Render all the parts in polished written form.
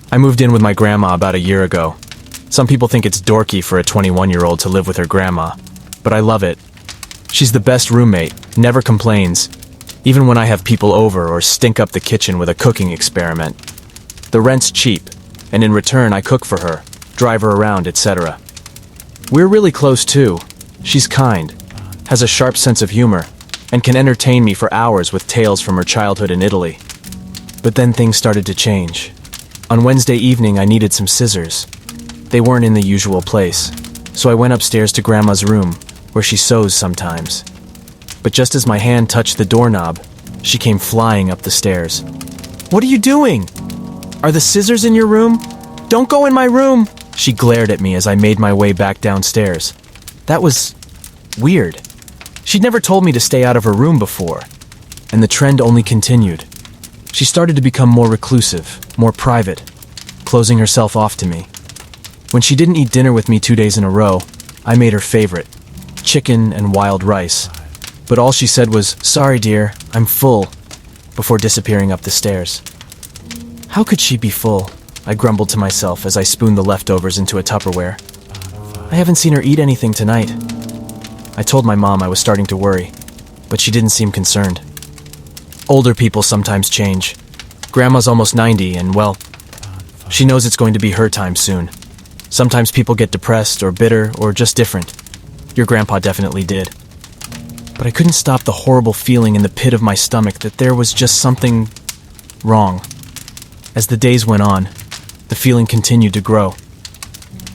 I moved in with my grandma about a year ago. Some people think it's dorky for a 21-year-old to live with her grandma, but I love it. She's the best roommate, never complains, even when I have people over or stink up the kitchen with a cooking experiment. The rent's cheap, and in return I cook for her, drive her around, etc. We're really close too. She's kind, has a sharp sense of humor, and can entertain me for hours with tales from her childhood in Italy. But then things started to change. On Wednesday evening I needed some scissors. They weren't in the usual place, so I went upstairs to Grandma's room, where she sews sometimes. But just as my hand touched the doorknob, she came flying up the stairs. "What are you doing? Are the scissors in your room? Don't go in my room!" She glared at me as I made my way back downstairs. That was weird. She'd never told me to stay out of her room before, and the trend only continued. She started to become more reclusive, more private, closing herself off to me. When she didn't eat dinner with me 2 days in a row, I made her favorite, chicken and wild rice. But all she said was, "Sorry, dear, I'm full," before disappearing up the stairs. How could she be full? I grumbled to myself as I spooned the leftovers into a Tupperware. I haven't seen her eat anything tonight. I told my mom I was starting to worry, but she didn't seem concerned. Older people sometimes change. Grandma's almost 90 and, well, she knows it's going to be her time soon. Sometimes people get depressed or bitter or just different. Your grandpa definitely did. But I couldn't stop the horrible feeling in the pit of my stomach that there was just something wrong. As the days went on, the feeling continued to grow.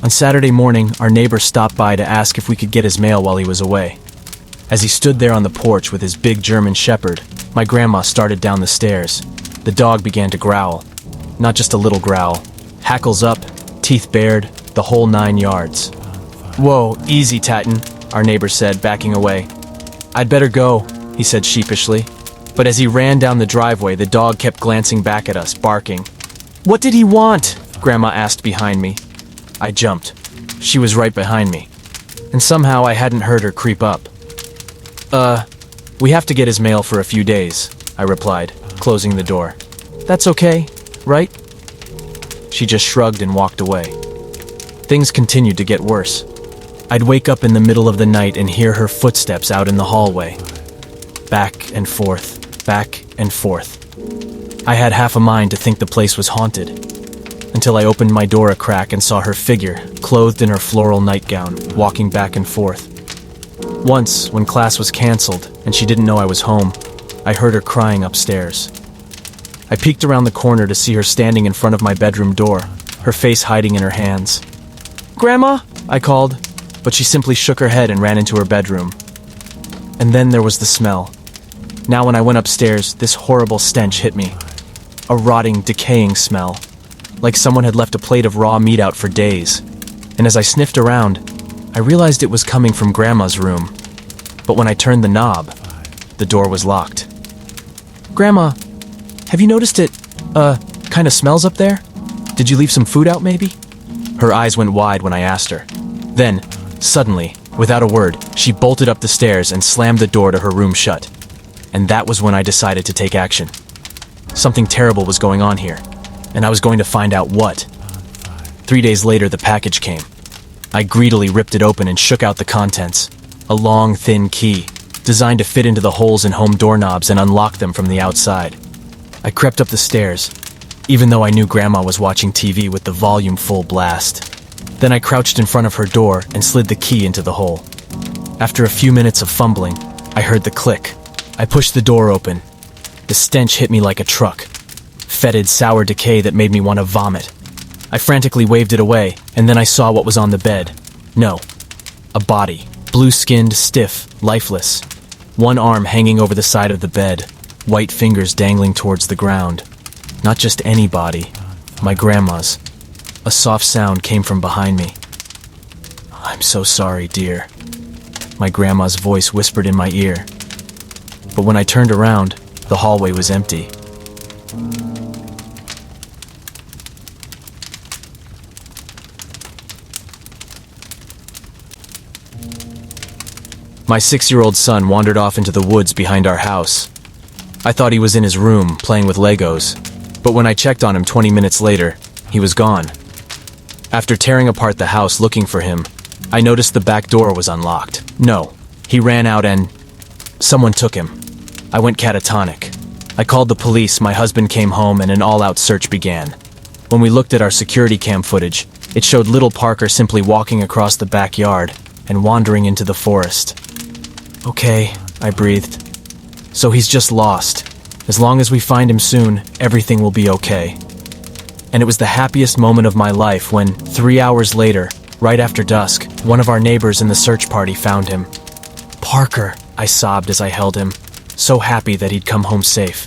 On Saturday morning, our neighbor stopped by to ask if we could get his mail while he was away. As he stood there on the porch with his big German shepherd, my grandma started down the stairs. The dog began to growl. Not just a little growl. Hackles up, teeth bared, the whole 9 yards. "Whoa, easy, Tatten," our neighbor said, backing away. "I'd better go," he said sheepishly. But as he ran down the driveway, the dog kept glancing back at us, barking. "What did he want?" Grandma asked behind me. I jumped. She was right behind me. And somehow I hadn't heard her creep up. We have to get his mail for a few days," I replied, closing the door. "That's okay, right?" She just shrugged and walked away. Things continued to get worse. I'd wake up in the middle of the night and hear her footsteps out in the hallway. Back and forth, back and forth. I had half a mind to think the place was haunted, until I opened my door a crack and saw her figure, clothed in her floral nightgown, walking back and forth. Once, when class was canceled and she didn't know I was home, I heard her crying upstairs. I peeked around the corner to see her standing in front of my bedroom door, her face hiding in her hands. "Grandma?" I called, but she simply shook her head and ran into her bedroom. And then there was the smell. Now when I went upstairs, this horrible stench hit me. A rotting, decaying smell, like someone had left a plate of raw meat out for days. And as I sniffed around, I realized it was coming from Grandma's room. But when I turned the knob, the door was locked. "Grandma, have you noticed it, kind of smells up there? Did you leave some food out maybe?" Her eyes went wide when I asked her. Then, suddenly, without a word, she bolted up the stairs and slammed the door to her room shut. And that was when I decided to take action. Something terrible was going on here, and I was going to find out what. 3 days later, the package came. I greedily ripped it open and shook out the contents. A long, thin key, designed to fit into the holes in home doorknobs and unlock them from the outside. I crept up the stairs, even though I knew Grandma was watching TV with the volume full blast. Then I crouched in front of her door and slid the key into the hole. After a few minutes of fumbling, I heard the click. I pushed the door open. The stench hit me like a truck. Fetid, sour decay that made me want to vomit. I frantically waved it away, and then I saw what was on the bed. No. A body. Blue-skinned, stiff, lifeless. One arm hanging over the side of the bed. White fingers dangling towards the ground. Not just any body. My grandma's. A soft sound came from behind me. "I'm so sorry, dear," my grandma's voice whispered in my ear. But when I turned around, the hallway was empty. My 6-year-old son wandered off into the woods behind our house. I thought he was in his room, playing with Legos, but when I checked on him 20 minutes later, he was gone. After tearing apart the house looking for him, I noticed the back door was unlocked. No, he ran out and someone took him. I went catatonic. I called the police, my husband came home, and an all-out search began. When we looked at our security cam footage, it showed little Parker simply walking across the backyard and wandering into the forest. Okay, I breathed. So he's just lost. As long as we find him soon, everything will be okay. And it was the happiest moment of my life when, 3 hours later, right after dusk, one of our neighbors in the search party found him. Parker, I sobbed as I held him, so happy that he'd come home safe.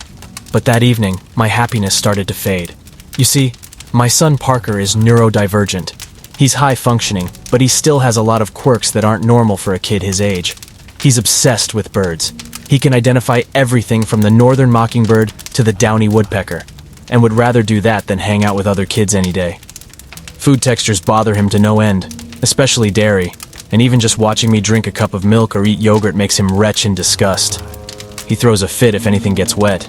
But that evening, my happiness started to fade. You see, my son Parker is neurodivergent. He's high-functioning, but he still has a lot of quirks that aren't normal for a kid his age. He's obsessed with birds. He can identify everything from the northern mockingbird to the downy woodpecker, and would rather do that than hang out with other kids any day. Food textures bother him to no end, especially dairy, and even just watching me drink a cup of milk or eat yogurt makes him retch in disgust. He throws a fit if anything gets wet.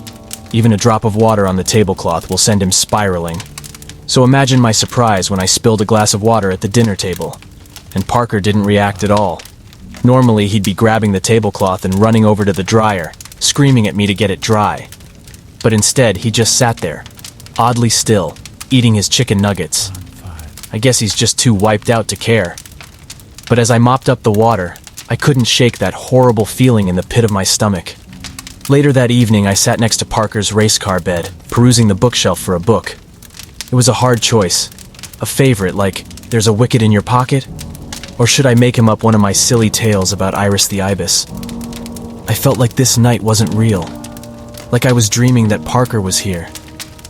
Even a drop of water on the tablecloth will send him spiraling. So imagine my surprise when I spilled a glass of water at the dinner table, and Parker didn't react at all. Normally, he'd be grabbing the tablecloth and running over to the dryer, screaming at me to get it dry. But instead, he just sat there, oddly still, eating his chicken nuggets. I guess he's just too wiped out to care. But as I mopped up the water, I couldn't shake that horrible feeling in the pit of my stomach. Later that evening, I sat next to Parker's race car bed, perusing the bookshelf for a book. It was a hard choice. A favorite like, There's a Wicket in Your Pocket? Or should I make him up one of my silly tales about Iris the Ibis? I felt like this night wasn't real. Like I was dreaming that Parker was here,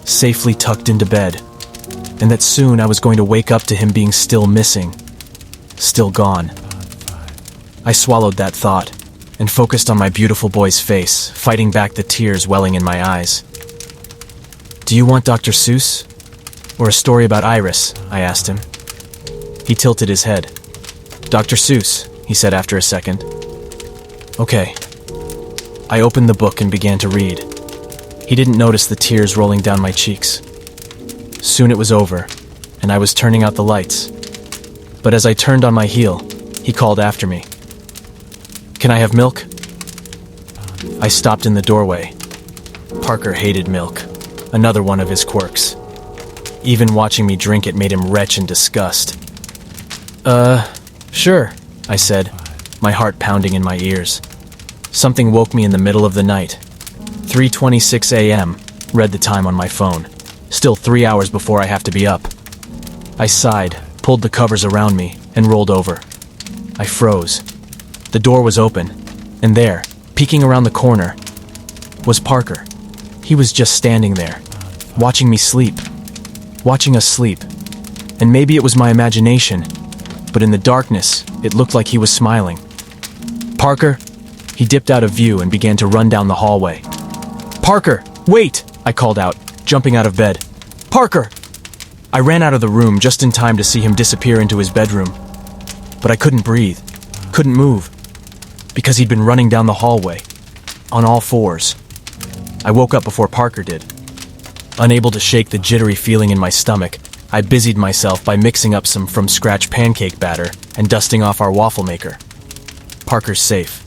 safely tucked into bed, and that soon I was going to wake up to him being still missing, still gone. I swallowed that thought and focused on my beautiful boy's face, fighting back the tears welling in my eyes. Do you want Dr. Seuss? Or a story about Iris? I asked him. He tilted his head. Dr. Seuss, he said after a second. Okay. I opened the book and began to read. He didn't notice the tears rolling down my cheeks. Soon it was over, and I was turning out the lights. But as I turned on my heel, he called after me. Can I have milk? I stopped in the doorway. Parker hated milk, another one of his quirks. Even watching me drink it made him retch in disgust. Sure, I said, my heart pounding in my ears. Something woke me in the middle of the night. 3:26 a.m., read the time on my phone. Still 3 hours before I have to be up. I sighed, pulled the covers around me, and rolled over. I froze. The door was open, and there, peeking around the corner, was Parker. He was just standing there, watching me sleep. Watching us sleep. And maybe it was my imagination, but in the darkness, it looked like he was smiling. Parker? He dipped out of view and began to run down the hallway. Parker, wait! I called out, jumping out of bed. Parker! I ran out of the room just in time to see him disappear into his bedroom. But I couldn't breathe, couldn't move, because he'd been running down the hallway, on all fours. I woke up before Parker did. Unable to shake the jittery feeling in my stomach, I busied myself by mixing up some from-scratch pancake batter and dusting off our waffle maker. Parker's safe.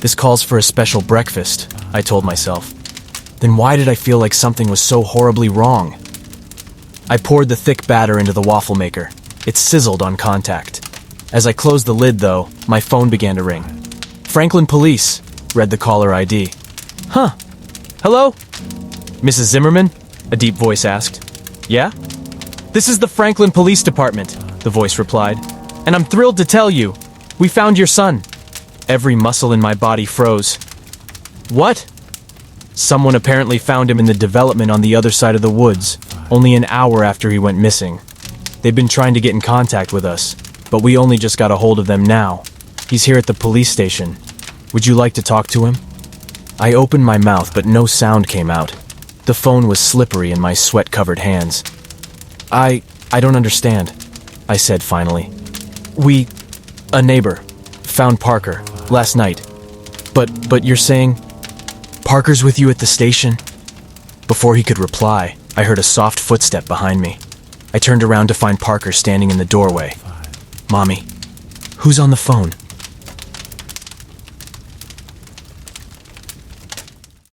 This calls for a special breakfast, I told myself. Then why did I feel like something was so horribly wrong? I poured the thick batter into the waffle maker. It sizzled on contact. As I closed the lid, though, my phone began to ring. Franklin Police, read the caller ID. Huh. Hello? Mrs. Zimmerman? A deep voice asked. Yeah? This is the Franklin Police Department, the voice replied. And I'm thrilled to tell you, we found your son. Every muscle in my body froze. What? Someone apparently found him in the development on the other side of the woods, only an hour after he went missing. They've been trying to get in contact with us, but we only just got a hold of them now. He's here at the police station. Would you like to talk to him? I opened my mouth, but no sound came out. The phone was slippery in my sweat-covered hands. I don't understand, I said finally. A neighbor, found Parker, last night. But you're saying, Parker's with you at the station? Before he could reply, I heard a soft footstep behind me. I turned around to find Parker standing in the doorway. Mommy, who's on the phone?